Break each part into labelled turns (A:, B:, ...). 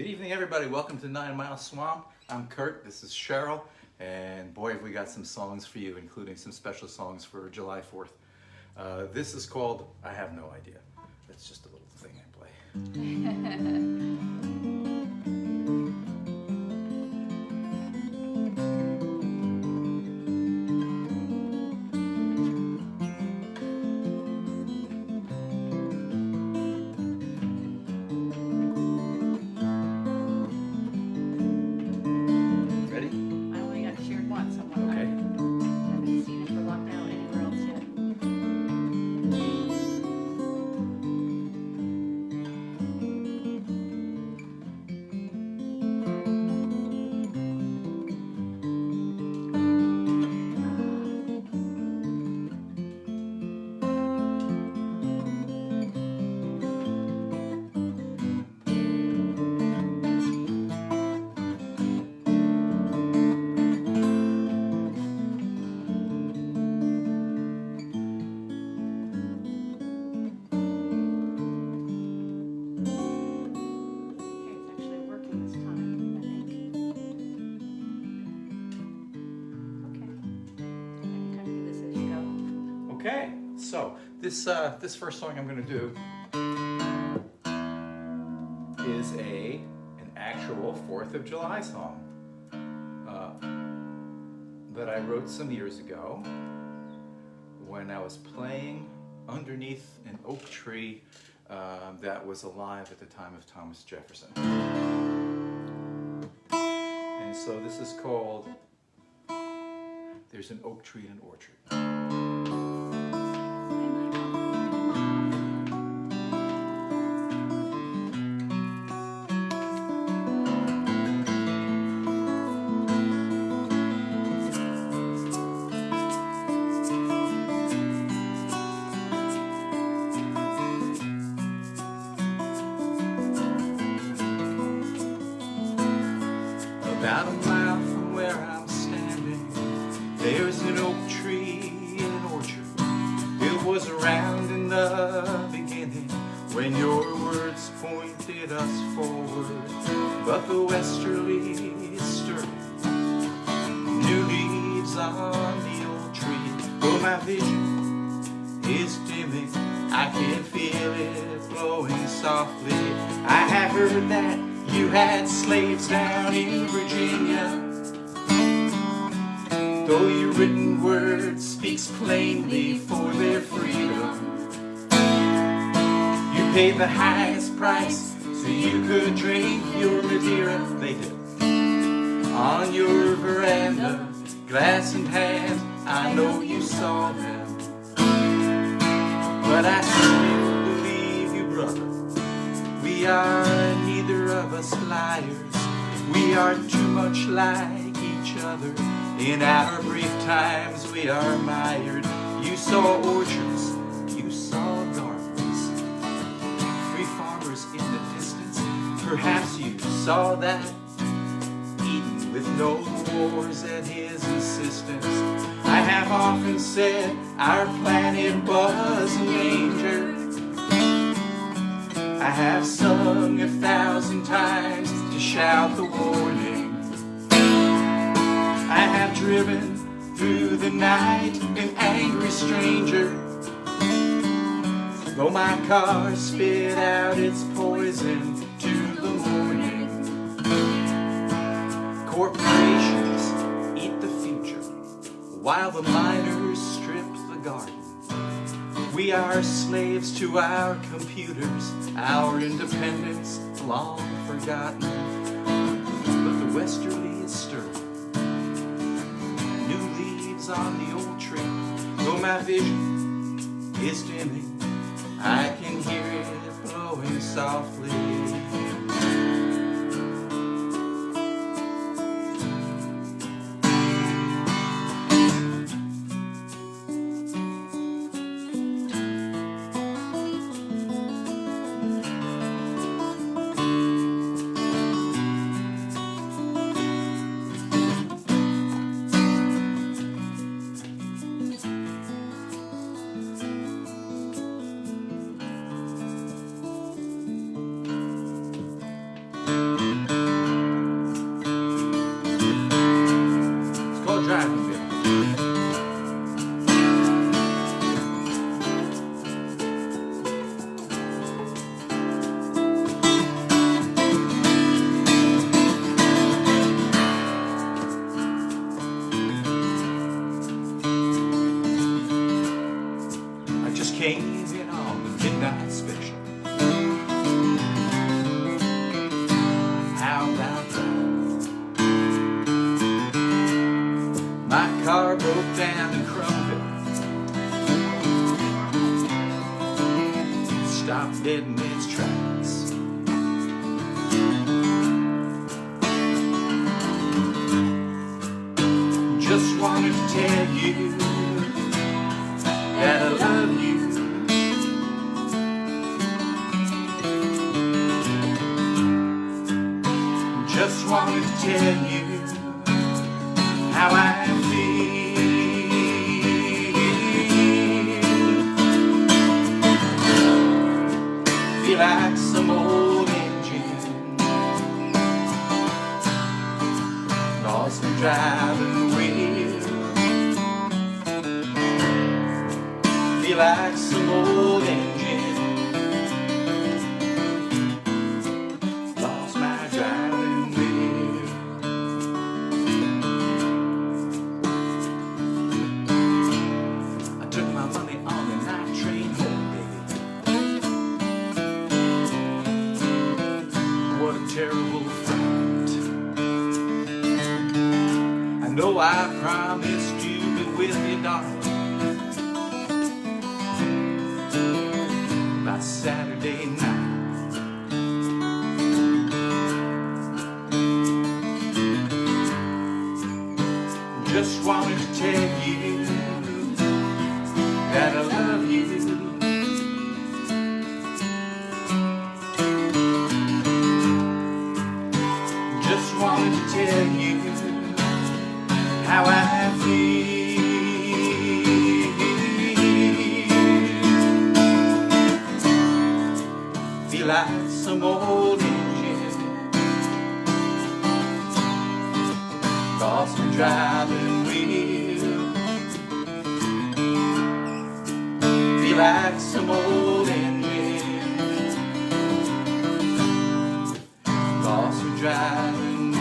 A: Good evening, everybody. Welcome to 9 Mile Swamp. I'm Kurt. This is Cheryl. And boy, have we got some songs for you, including some special songs for July 4th. This is called I Have No Idea. That's just a little thing I play. Okay, so this first song I'm going to do is an actual 4th of July song that I wrote some years ago when I was playing underneath an oak tree that was alive at the time of Thomas Jefferson. And so this is called There's an Oak Tree in an Orchard. About a mile from where I'm standing, there's an oak tree in an orchard. It was around in the beginning when your words pointed us forward. But the westerly is stirring, new leaves on the old tree. Though my vision is dimming, I can feel it blowing softly. I have heard that you had slaves down in Virginia, though your written word speaks plainly for their freedom. You paid the highest price so you could drink your Madeira. They did. On your veranda, glass in hand, I know you saw them. But I still believe you, brother. We are neither of us liars. We are too much like each other. In our brief times we are mired. You saw orchards, you saw gardens, free farmers in the distance. Perhaps you saw that Eden with no wars at his insistence. I have often said our planet was a manger. I have sung 1,000 times to shout the warning. I have driven through the night an angry stranger, though my car spit out its poison to the morning. Corporations eat the future while the miners strip the garden. We are slaves to our computers, our independence long forgotten. But the westerly is stirring, new leaves on the old tree. Though my vision is dimming, I can hear it blowing softly. wanted to tell you that I love you. Just wanted to tell you how I feel like some old engine lost in driving wheel. Feel like some old engine lost my driving wheel. I took my money on the night train home, baby. What a terrible fright. I know I promised you to be with me, darling, by Saturday night. Just wanted to tell you that I love you. Just wanted to tell you how I feel like some old engine lost my driving wheel. Feel like some old engine lost my driving wheel.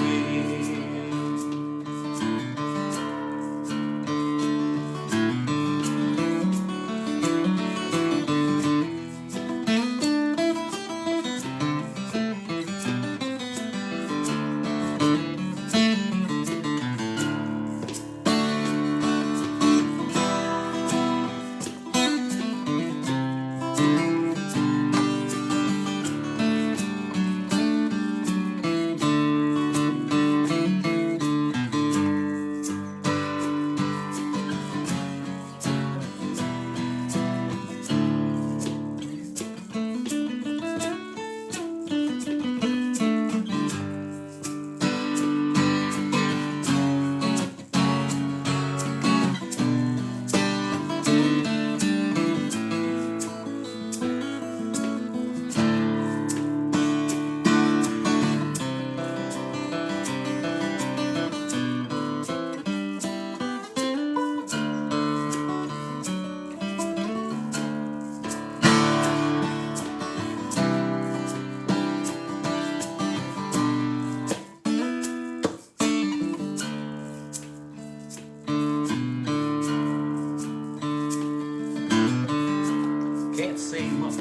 A: Can't say much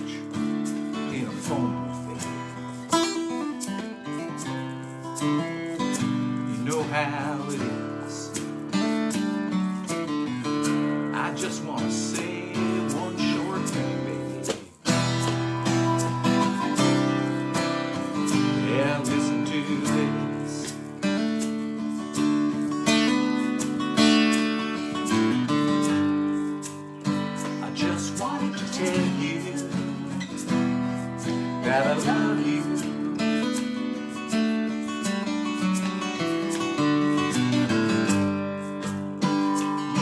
A: in a phone booth, baby. You know how it is. I just want to say one short thing, baby. Yeah, listen to this. I just wanted to tell you that I love you.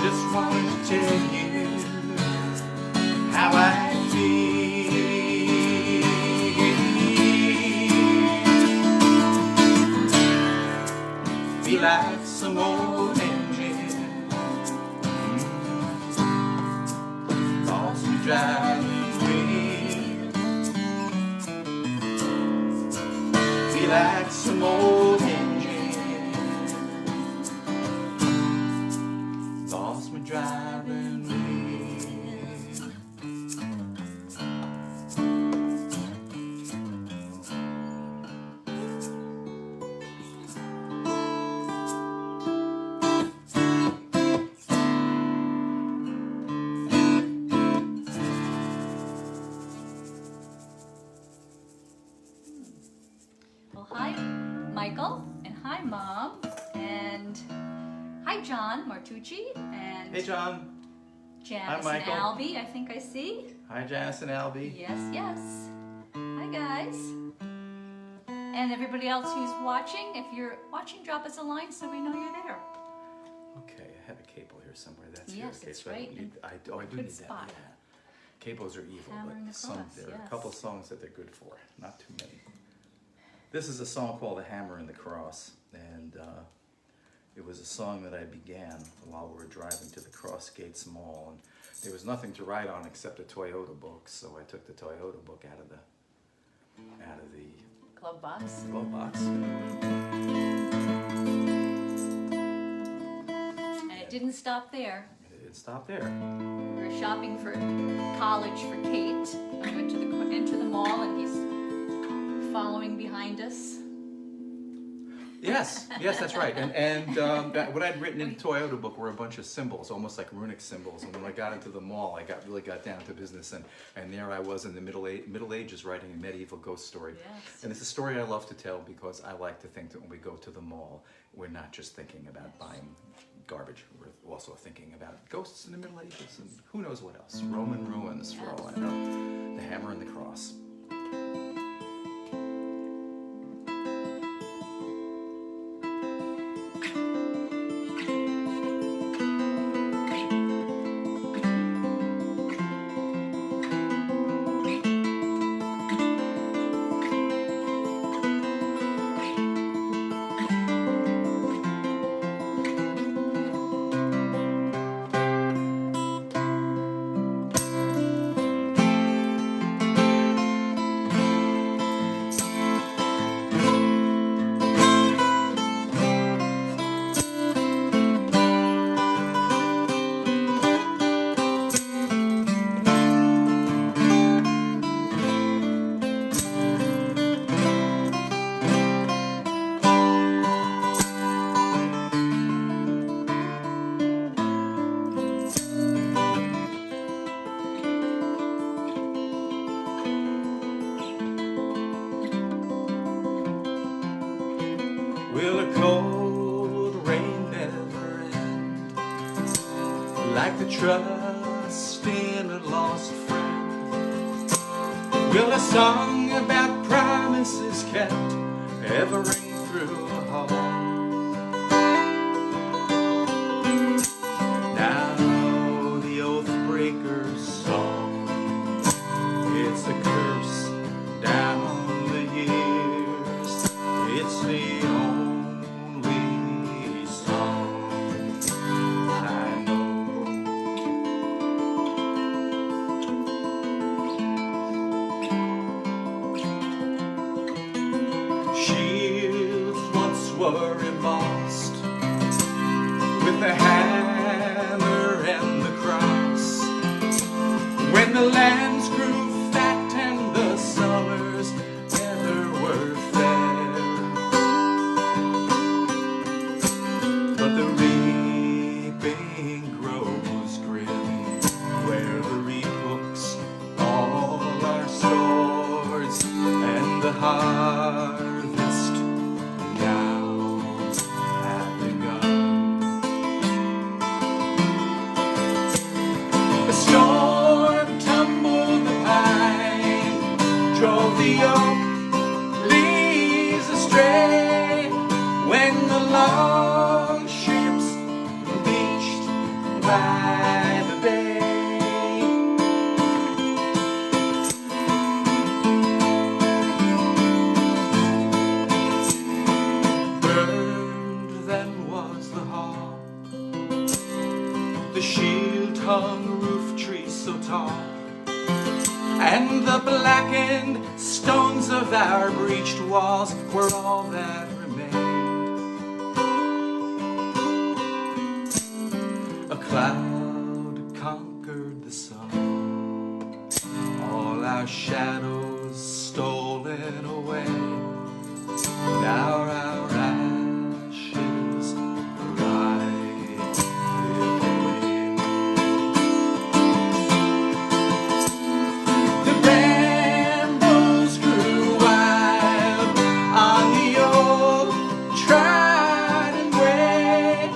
A: Just wanted to tell you how I feel like some old engine lost me driving wheel. Feel like some old engine lost me driving wheel.
B: Well, hi, Michael, and hi, Mom, and Hi, John Martucci and
A: Hey, John.
B: Janice
A: Hi,
B: and
A: Michael.
B: Albie, I think I see.
A: Hi, Janice and Albie.
B: Yes, yes. Hi, guys. And everybody else who's watching, if you're watching, drop us a line so we know you're there.
A: Okay, I have a cable here somewhere. That's
B: Yes,
A: here. Okay,
B: it's
A: so
B: right
A: I do
B: good
A: need that.
B: spot.
A: Yeah. Cables are evil,
B: Hammering
A: but
B: across,
A: there are a
B: yes.
A: couple songs that they're good for. Not too many. This is a song called "The Hammer and the Cross," and it was a song that I began while we were driving to the Cross Gates Mall, and there was nothing to write on except a Toyota book, so I took the Toyota book out of the
B: Glove box.
A: glove box.
B: And it didn't stop there.
A: It didn't stop there.
B: We were shopping for college for Kate. I went to into the mall and he's following behind us.
A: Yes, that's right. And what I'd written in the Toyota book were a bunch of symbols, almost like runic symbols. And when I got into the mall, I really got down to business. And there I was in the Middle Ages writing a medieval ghost story.
B: Yes.
A: And it's a story I love to tell because I like to think that when we go to the mall, we're not just thinking about buying garbage. We're also thinking about ghosts in the Middle Ages and who knows what else. Roman ruins, for all I know. The Hammer and the Cross. Will a cold rain never end? Like the trust in a lost friend? Will a song about promises kept ever ring through a hall? Now the oath breaker's song, it's a curse down the years. It's the only song I know. Shields once were embossed with the hammer and the cross. When the lands grew fat and the summers ever were fair, but the reaping grows grim, where the reap hooks all our stores, and the harvest now hath begun. The storm tumbled the pine, drove the oak leaves astray, when the long ships beached by the bay. Burned then was the hall, the shield-hung roof tree so tall, and the blackened stones of our breached walls were all that remained. A cloud conquered the sun, all our shadows stolen away. Now our ashes lie with the wind. The brambles grew wild on the old trodden way,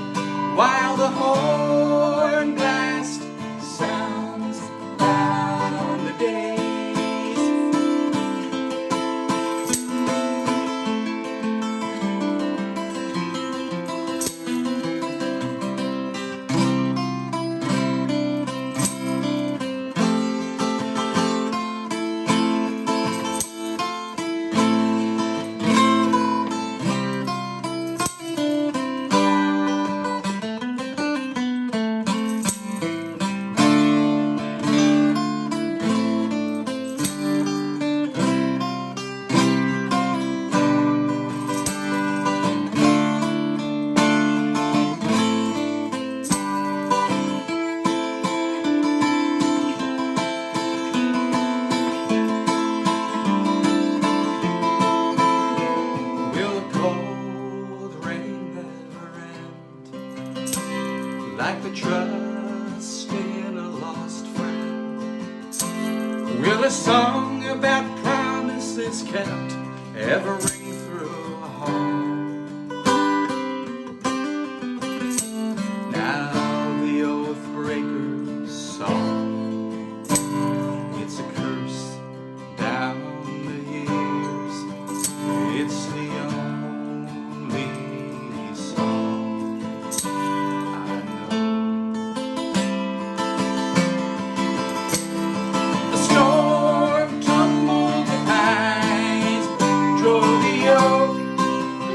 A: like the trust in a lost friend. Will a song about promises kept ever ring through a home? Now the oath breaker's song, it's a curse down the years. It's the only song I know. The storm tumbled the pines, drove the oak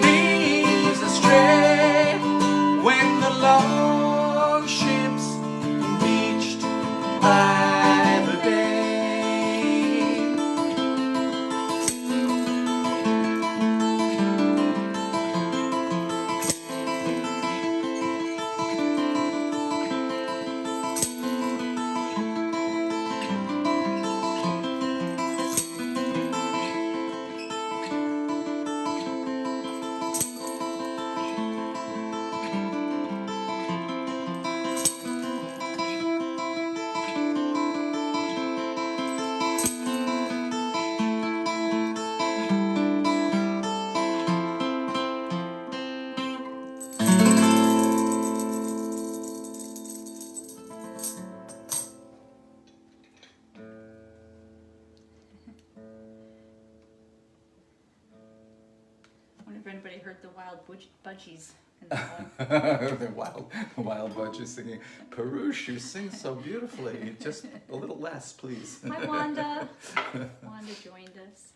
A: leaves astray. When the long ships beached by the bay.
B: I wonder if anybody heard the wild budgies in the
A: The wild budgies singing. Perush, you sing so beautifully. Just a little less, please.
B: Hi, Wanda. Wanda joined us.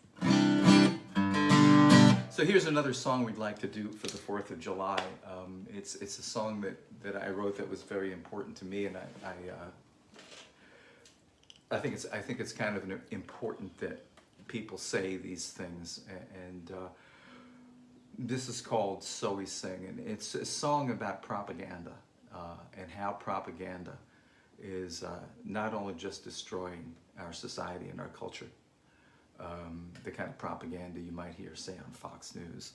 A: So here's another song we'd like to do for the 4th of July. It's a song that I wrote that was very important to me, and I think it's kind of important that people say these things. And this is called So We Sing, and it's a song about propaganda and how propaganda is not only just destroying our society and our culture, the kind of propaganda you might hear, say, on Fox News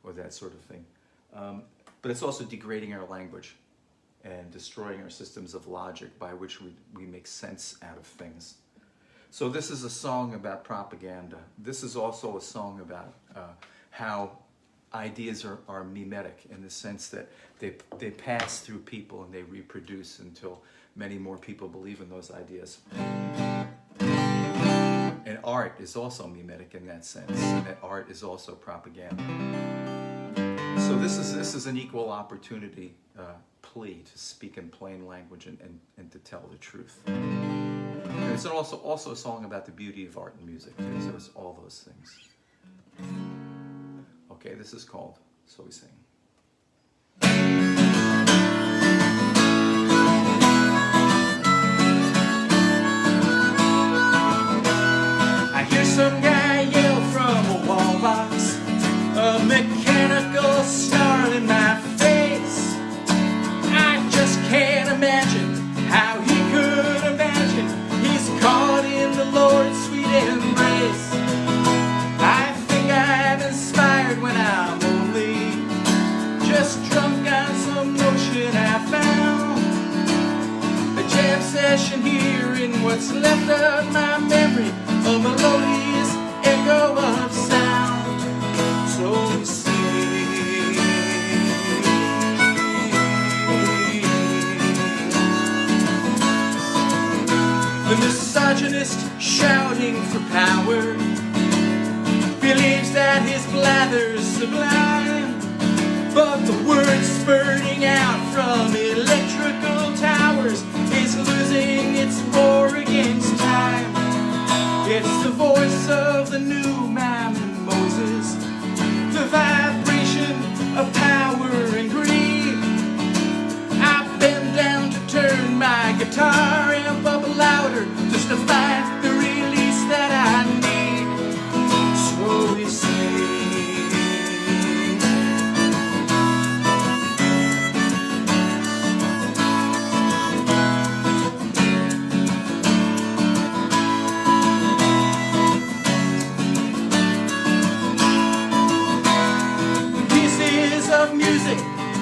A: or that sort of thing, but it's also degrading our language and destroying our systems of logic by which we make sense out of things. So this is a song about propaganda. This is also a song about how ideas are mimetic, in the sense that they pass through people and they reproduce until many more people believe in those ideas. And art is also mimetic in that sense, that art is also propaganda. So this is an equal opportunity plea to speak in plain language and to tell the truth. And it's also a song about the beauty of art and music too, so it's all those things. Okay, this is called So We Sing. I hear some guy yell from a wall box, a mechanical snarl in my face. I just can't imagine how he could imagine he's caught in the Lord's sweet embrace. I think I'm inspired when I'm only just drunk on some notion I found. A jam session here in what's left of my memory, a melodious echo of sound. So we sing. The misogynist shouting for power believes that his blather's sublime, but the word spurting out from electrical towers is losing its roar against time. It's the voice of the new man Moses, the vibration of power and greed. I bend down to turn my guitar amp up louder just to find the release that I need. So we sing. Pieces of music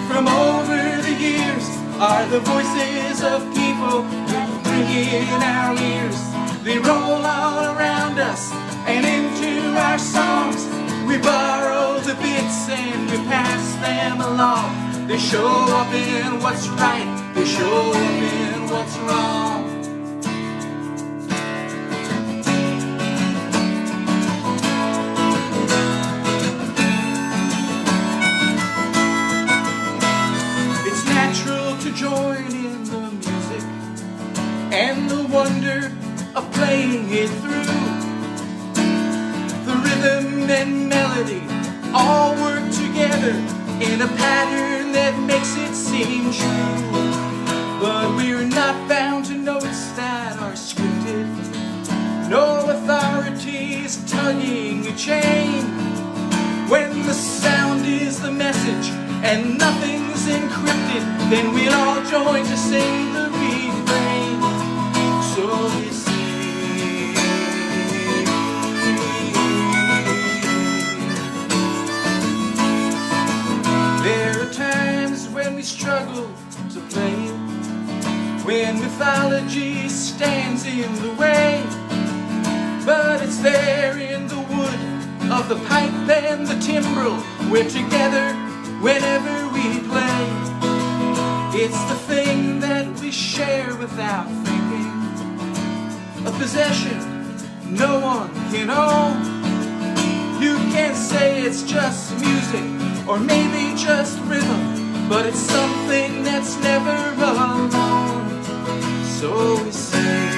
A: from over the years are the voices of people that ring in our ears. They roll all around us and into our songs. We borrow the bits and we pass them along. They show up in what's right, they show up in what's wrong. It's natural to join in the music and the wonder of playing it through. The rhythm and melody all work together in a pattern that makes it seem true. But we're not bound to notes that are scripted. No authority is tugging a chain. When the sound is the message and nothing's encrypted, then we'll all join to sing the refrain. So we sing. There are times when we struggle to play it, when mythology stands in the way, but it's there in the wood of the pipe and the timbrel. We're together whenever we play. It's the thing that we share without thinking, a possession no one can own. You can't say it's just music or maybe just rhythm, but it's something that's never alone. So we sing.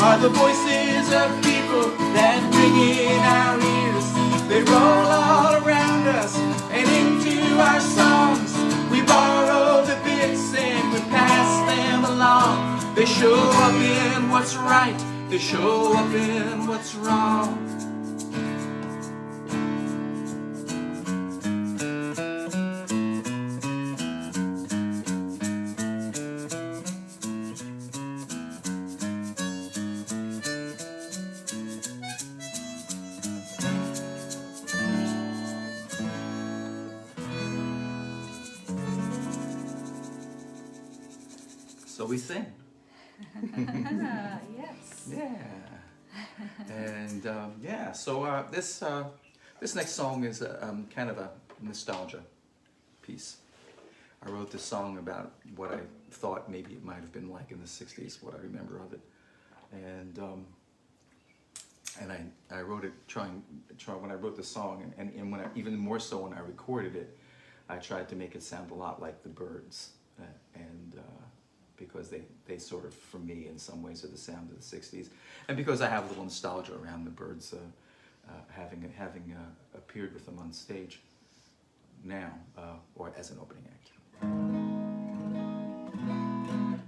A: Are the voices of people that ring in our ears. They roll all around us and into our songs. We borrow the bits and we pass them along. They show up in what's right, they show up in what's wrong. So we sing.
B: Yes.
A: Yeah. And yeah, so this next song is kind of a nostalgia piece. I wrote this song about what I thought maybe it might have been like in the 60s, what I remember of it. And I wrote it trying when I wrote the song, and when even more so when I recorded it, I tried to make it sound a lot like the Byrds, because they sort of, for me, in some ways, are the sound of the 60s, and because I have a little nostalgia around the Byrds having appeared with them on stage now, or as an opening act.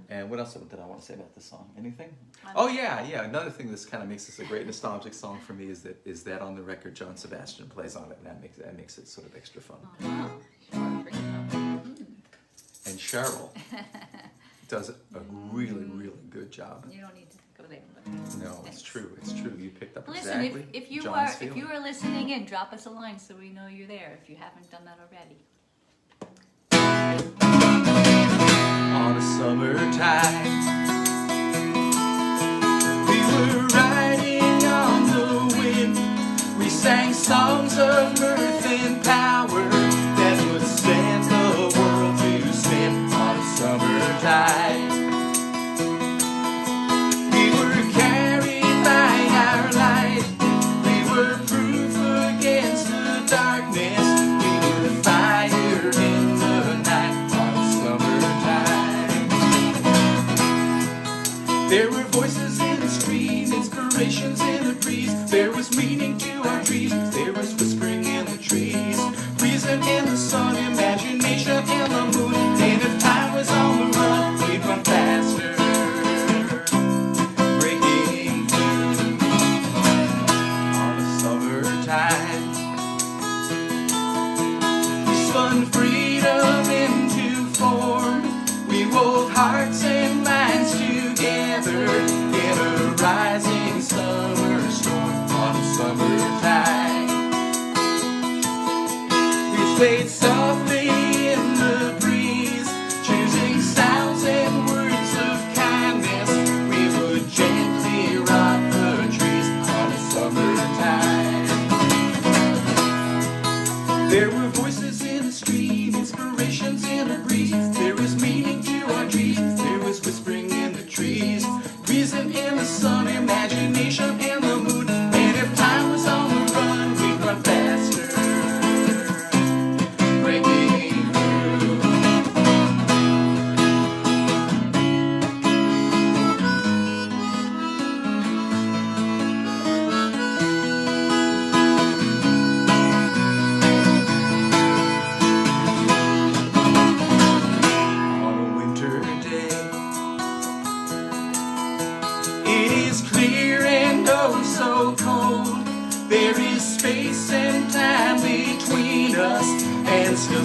A: And what else did I want to say about this song? Anything? Oh yeah. Another thing that kind of makes this a great nostalgic song for me is that on the record John Sebastian plays on it, and that makes it sort of extra fun. And Cheryl does a really, really good job.
B: You don't need to go there. But
A: No, it's true. It's true. You picked up
B: listen,
A: exactly
B: if you
A: John's
B: are
A: feeling.
B: if you are listening in, drop us a line so we know you're there. If you haven't done that already.
A: On a summer tide, we were riding on the wind. We sang songs of mirth and power that would send the world to spin. On a summer tide, we were carried by our light. We were proof against the darkness. We were fire in the night. On a summer tide, there were voices in the stream, inspirations in the breeze. There was meaning to our dreams. There was whispering in the trees, reason in the sun, imagination in the moon. And if time was on the run, we'd run faster, breaking through. On a summer tide,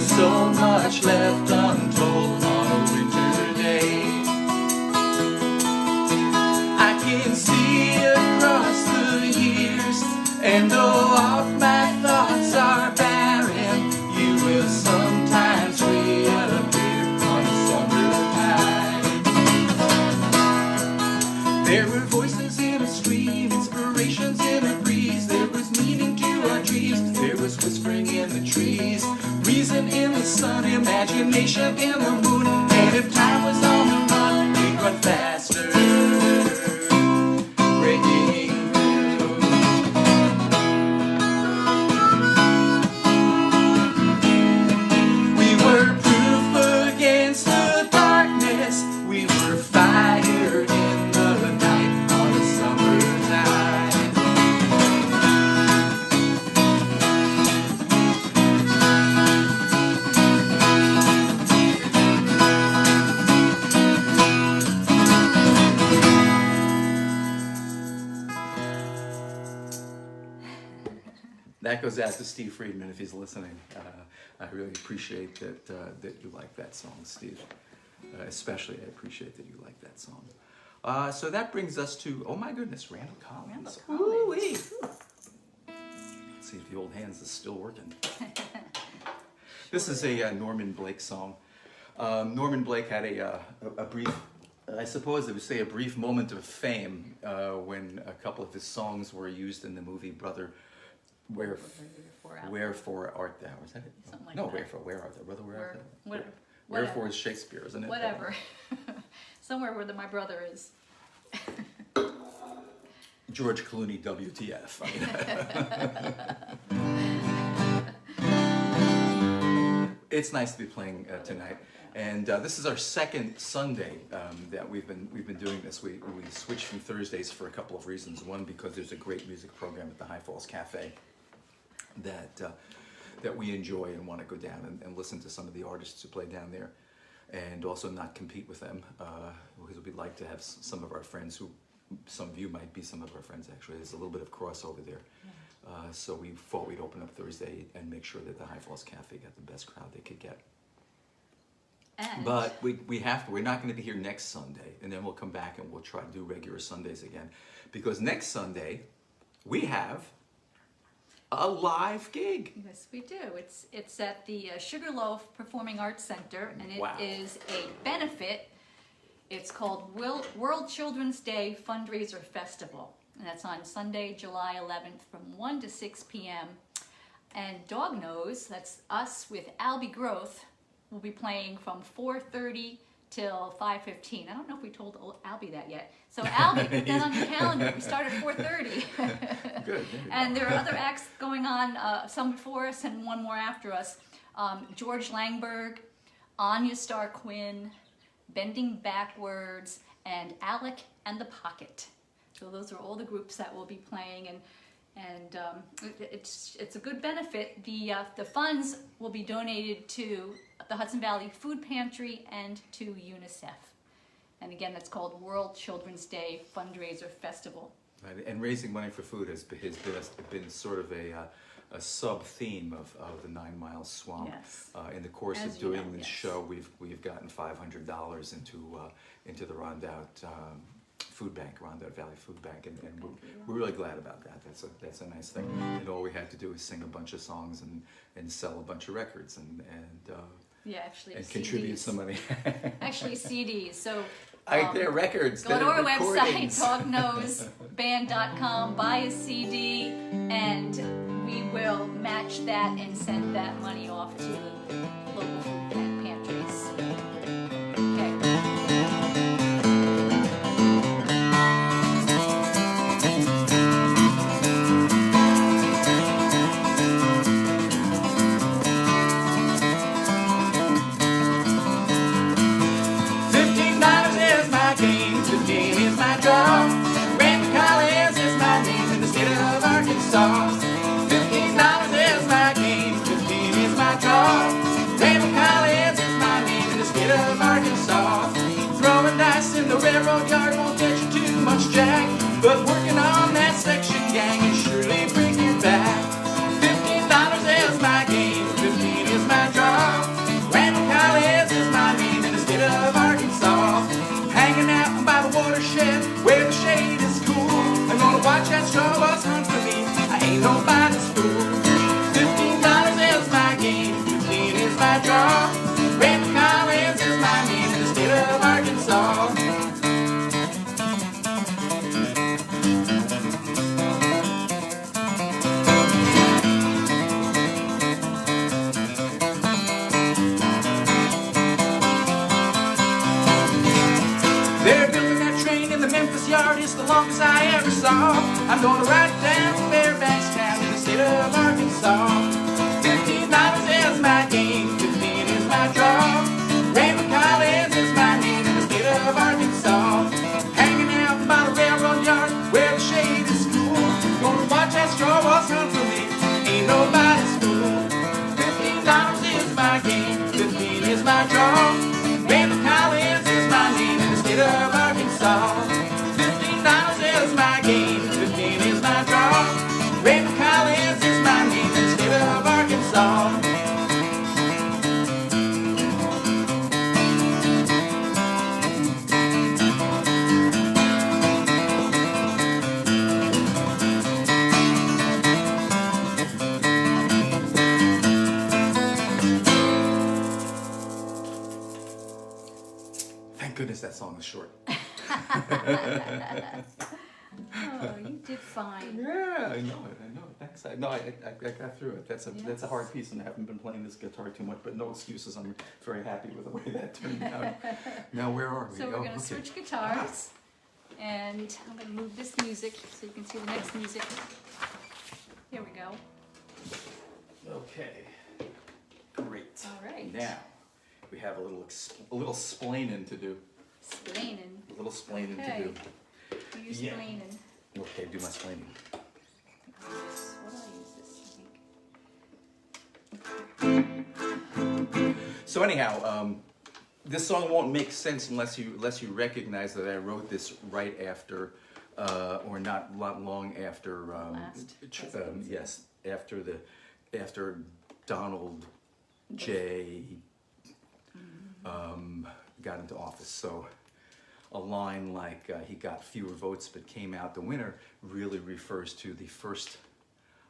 A: still so much left untold on a winter day. I can see across the years, and though all my thoughts are barren, you will sometimes reappear on a summertime. There were voices in a stream, inspirations in a breeze. There was meaning to our dreams, there was whispering in the trees, reason in the sun, imagination in the moon. And if time was on the run, we'd run faster, breaking through. We were proof against the darkness, we were fire in the night on a summertime. That goes out to Steve Friedman if he's listening. I really appreciate that you like that song, Steve. Especially, I appreciate that you like that song. So that brings us to, oh my goodness, Randall Collins. Ooh-wee. Let's see if the old hands is still working. This is a Norman Blake song. Norman Blake had a brief, I suppose I would say a brief moment of fame when a couple of his songs were used in the movie Wherefore art thou? Is that it?
B: Something like
A: no,
B: that.
A: where art thou? Brother, where art thou?
B: Whatever.
A: is Shakespeare, isn't it?
B: Whatever. Somewhere where my brother is.
A: George Clooney, WTF. I mean, it's nice to be playing tonight, and this is our second Sunday that we've been doing this. We switched from Thursdays for a couple of reasons. One, because there's a great music program at the High Falls Cafe that we enjoy and want to go down and listen to some of the artists who play down there, and also not compete with them, because we'd like to have some of our friends who, some of you might be some of our friends actually. There's a little bit of crossover there. So we thought we'd open up Thursday and make sure that the High Falls Cafe got the best crowd they could get.
B: And
A: But we're not going to be here next Sunday, and then we'll come back and we'll try to do regular Sundays again, because next Sunday we have a live gig.
B: yes, we do. It's at the Sugarloaf Performing Arts Center, and it
A: Wow.
B: is a benefit. It's called World Children's Day Fundraiser Festival, and that's on Sunday, July 11th from 1 to 6 p.m. And Dog Nose, that's us with Albie Growth, will be playing from 4:30 till 5:15. I don't know if we told Albie that yet. So Albie, put that on your calendar. We start at 4:30.
A: Good.
B: And there are other acts going on, some before us and one more after us. George Langberg, Anya Starr Quinn, Bending Backwards, and Alec and the Pocket. So those are all the groups that will be playing, and it's a good benefit. The funds will be donated to the Hudson Valley Food Pantry and to UNICEF. And again, that's called World Children's Day Fundraiser Festival.
A: Right, and raising money for food has been sort of a sub-theme of the 9 Mile Swamp.
B: Yes.
A: In the course
B: As
A: of
B: you
A: doing
B: know,
A: this
B: yes.
A: show, we've gotten $500 into the Rondout Food Bank, Rondout Valley Food Bank, and we're really glad about that. That's a nice thing. And all we had to do is sing a bunch of songs and sell a bunch of records and
B: Actually,
A: and
B: CDs.
A: contribute some money.
B: Actually, CDs. So
A: They're records.
B: go to
A: they're
B: our website,
A: recordings.
B: dognoseband.com, buy a CD, and we will match that and send that money off to local food pantries. Okay.
A: $15 is my game, 15 is my draw. Randall Collins is my name in the state of Arkansas. $15 is my game, 15 is my draw. Randall Collins what's done for me. I ain't nobody's fool. $15 is my game, 15 is my draw. Randall Collins is my name in the state of Arkansas. They're building that train in the Memphis yard, it's the longest I ever saw. I'm gonna ride it down to Fairbanks town in the state of Arkansas. $15 is my game, 15 is my draw. Randall Collins is my name in the state of Arkansas. Hanging out by the railroad yard where the shade is cool. Gonna watch that straw walk run for me, ain't nobody's fool. $15 is my game, 15 is my draw. Randall Collins is my name in the state of Arkansas. $15 is my game, 15 is my draw. Randall Collins is my name in the state of Arkansas. Thank goodness that song is short.
B: Oh, you did fine.
A: Yeah, I know it. Thanks. I got through it. That's a hard piece, and I haven't been playing this guitar too much, but no excuses. I'm very happy with the way that turned out. Now, where are we?
B: So we're going to switch guitars, and I'm going to move this music so you can see the next music. Here we go.
A: Okay. Great.
B: All right.
A: Now, we have a little splaining to do.
B: Splaining.
A: A little splaining
B: Okay.
A: to do.
B: You use
A: Yeah.
B: splaining.
A: Okay, do my splaining.
B: What do I use this?
A: So anyhow, this song won't make sense unless you recognize that I wrote this right after, or not long after.
B: Last
A: Yes, after Donald J. Got into office. So a line like he got fewer votes but came out the winner really refers to the first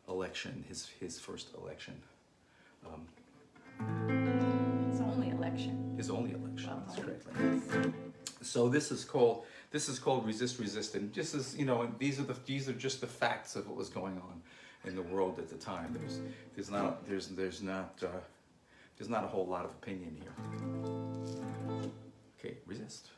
A: election, his first election.
B: It's only election.
A: His only election. That's correct.
B: Yes.
A: So this is called Resist, Resist, and just as you know, these are just the facts of what was going on in the world at the time. There's not a whole lot of opinion here. Okay, resist.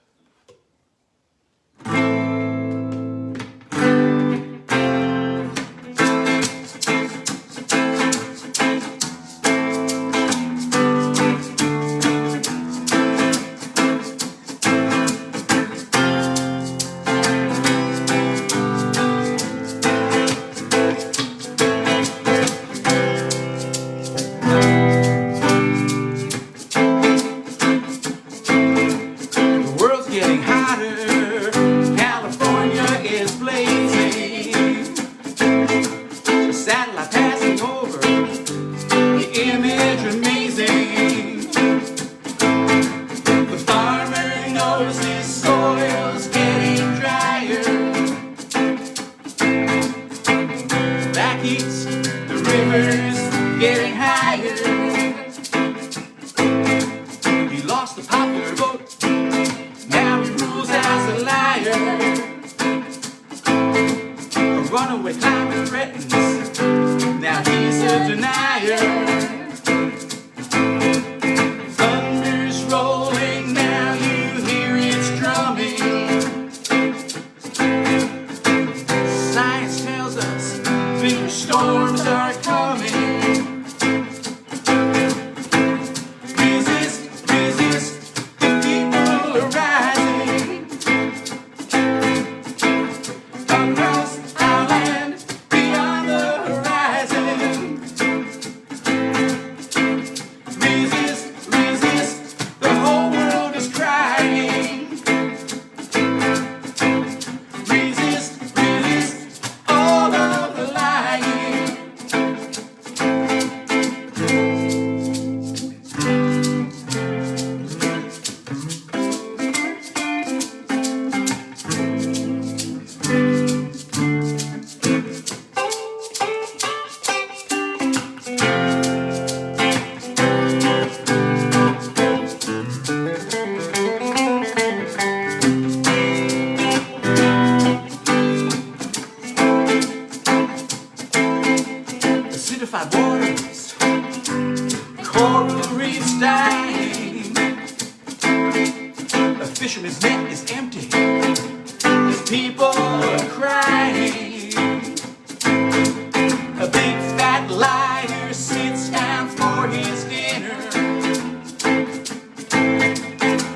A: Runaway climate threatens, now he's a denier. Thunder's rolling, now you hear it's drumming. Science tells us bigger storms are coming. Resist, resist, the people are rising. Across our land, beyond the horizon. Resist, resist, the whole world is crying. Resist, resist, all of the lying. high waters, coral reefs dying. A fisherman's net is empty, his people are crying. A big fat liar sits down for his dinner.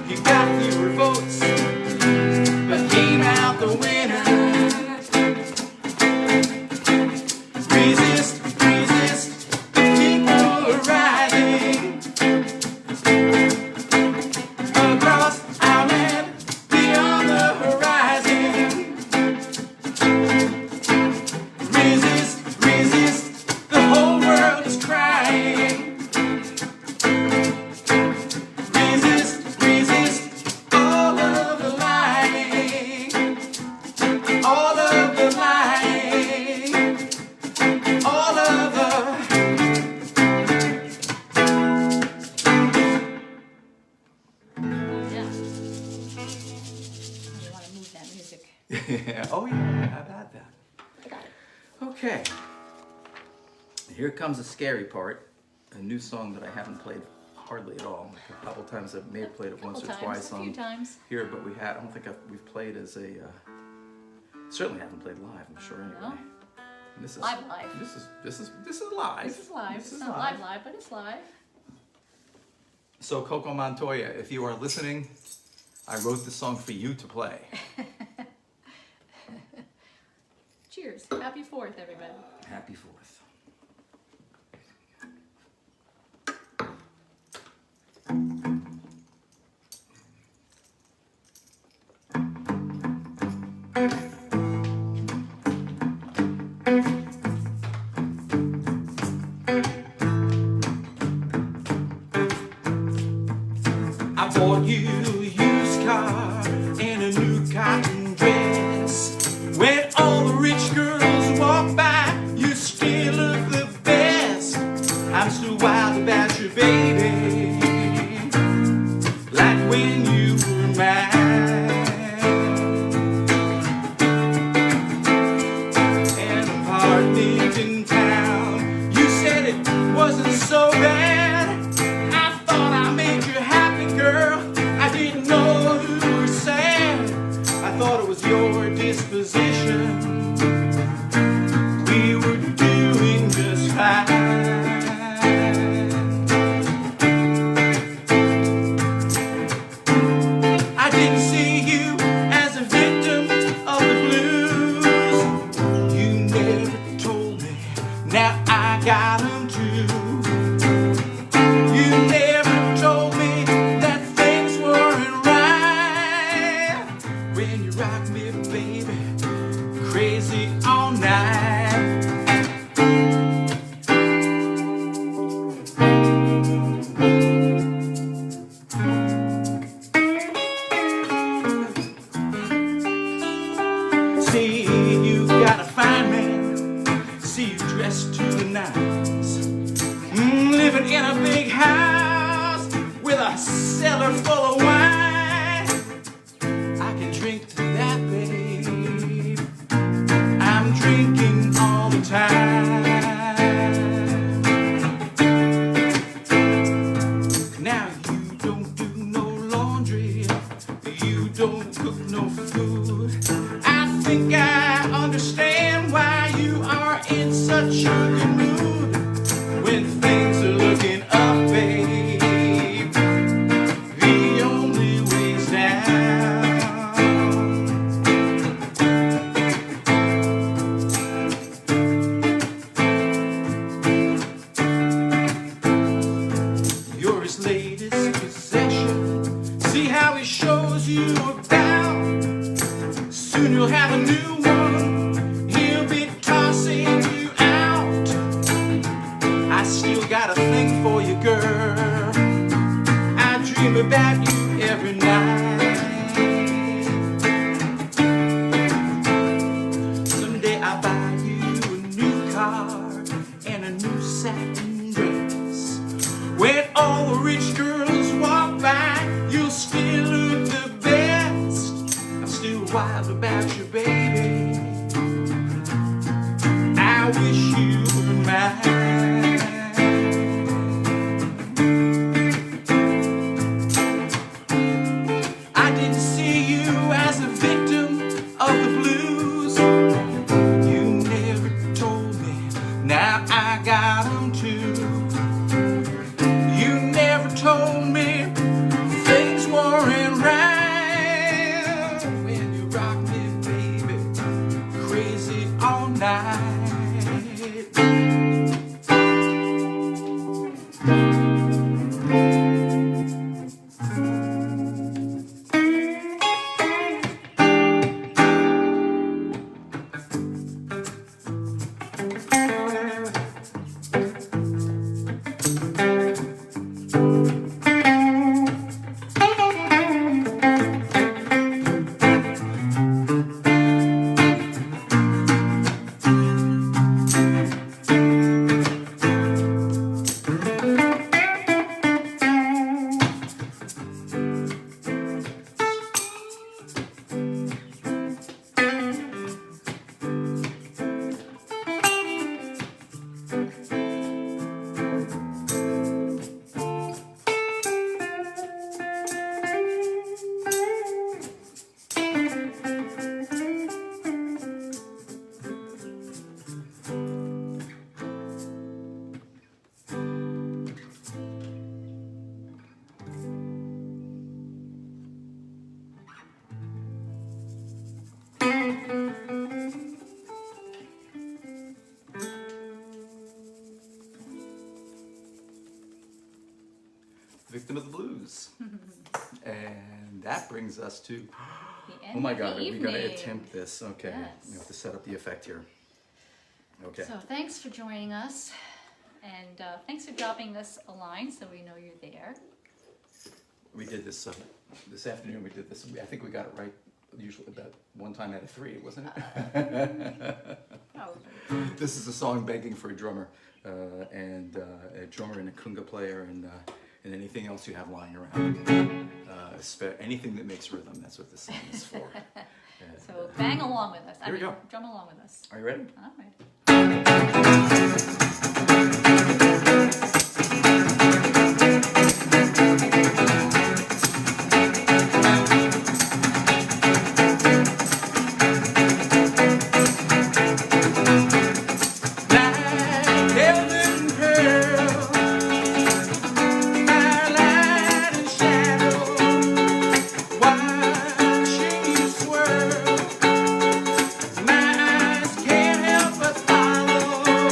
A: He got fewer votes, but came out the winner. Resist, resist, the people are rising. Across our land, beyond the horizon. Resist, resist, the whole world is crying. Resist, resist, all of the lying. All of the lying. All of the...
B: Yeah. You want to move that music.
A: Oh yeah, how about that?
B: I got it.
A: Okay. Here comes the scary part. A new song that I haven't played hardly at all. A couple times I may have played it once or twice
B: A few
A: on
B: times.
A: here, but I don't think we've played as a. Certainly haven't played live. I'm sure anyway.
B: No.
A: And this is
B: Live.
A: This is live.
B: This is live.
A: This
B: It's
A: is
B: not live, but it's live.
A: So Coco Montoya, if you are listening, I wrote this song for you to play.
B: Cheers. Happy 4th, everybody.
A: Happy 4th. I bought you a used car and a new cotton dress. When all the rich girls walk by, you still look the best. I'm still wild about you, baby, like when you were mine. An apartment in town, you said it wasn't so bad. I thought I made you happy, girl. I didn't know you were sad. I thought it was your disposition. We were doing just fine. I didn't see you as a victim of the blues. You never told me, now I got 'em too. You never told me that things weren't right. When you rock me, baby, crazy all night. See, you got a fine man. See you dressed to the nines. Living in a big house with a cellar full of wine. I can drink to that, babe. I'm drinking all the time. Now you don't do no laundry. You don't cook no food. I think I understand why you are in such a good mood. When things are looking up, babe, the only way's down. You're his latest possession. See how he shows you about. Soon you'll have a new one. He'll be tossing you out. I still got a thing for you, girl. I dream about you every night. Someday I'll buy you a new car and a new satin dress. When all the rich girls walk by, you'll still look the best. I'm still wild about you, baby. I wish you were mine. Victim of the Blues. And that brings us to,
B: The end
A: oh my
B: of the
A: God, we gotta
B: evening.
A: attempt this. Okay,
B: Yes.
A: we have to set up the effect here. Okay.
B: So thanks for joining us, and thanks for dropping us a line so we know you're there.
A: We did this this afternoon. We did this. I think we got it right. Usually about one time out of three, wasn't it?
B: Probably.
A: This is a song begging for a drummer, and a drummer and a conga player, and anything else you have lying around. Anything that makes rhythm. That's what this song is for.
B: So bang along with us.
A: Here we go.
B: Drum along with us.
A: Are you ready?
B: All right.
A: Watching you swirl, my eyes can't help but follow.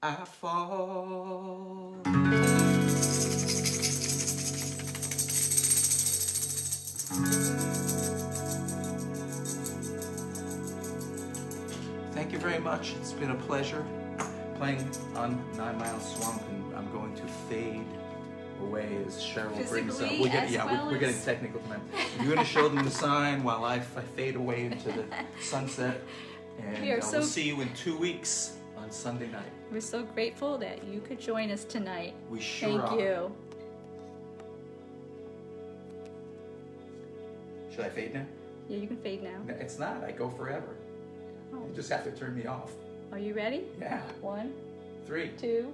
A: I fall. Thank you very much. It's been a pleasure playing on 9 Mile Swamp, and I'm going to fade away as Cheryl brings up.
B: Physically as well
A: We're getting
B: as-
A: technical tonight. You're going to show them the sign while I fade away into the sunset, and
B: We are so-
A: we'll see you in 2 weeks on Sunday night.
B: We're so grateful that you could join us tonight.
A: We sure
B: Thank
A: are.
B: you.
A: Should I fade now?
B: Yeah, you can fade now.
A: No, it's not. I go forever.
B: Oh.
A: You just have to turn me off.
B: Are you ready?
A: Yeah.
B: 1,
A: 3.
B: 2,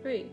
B: 3.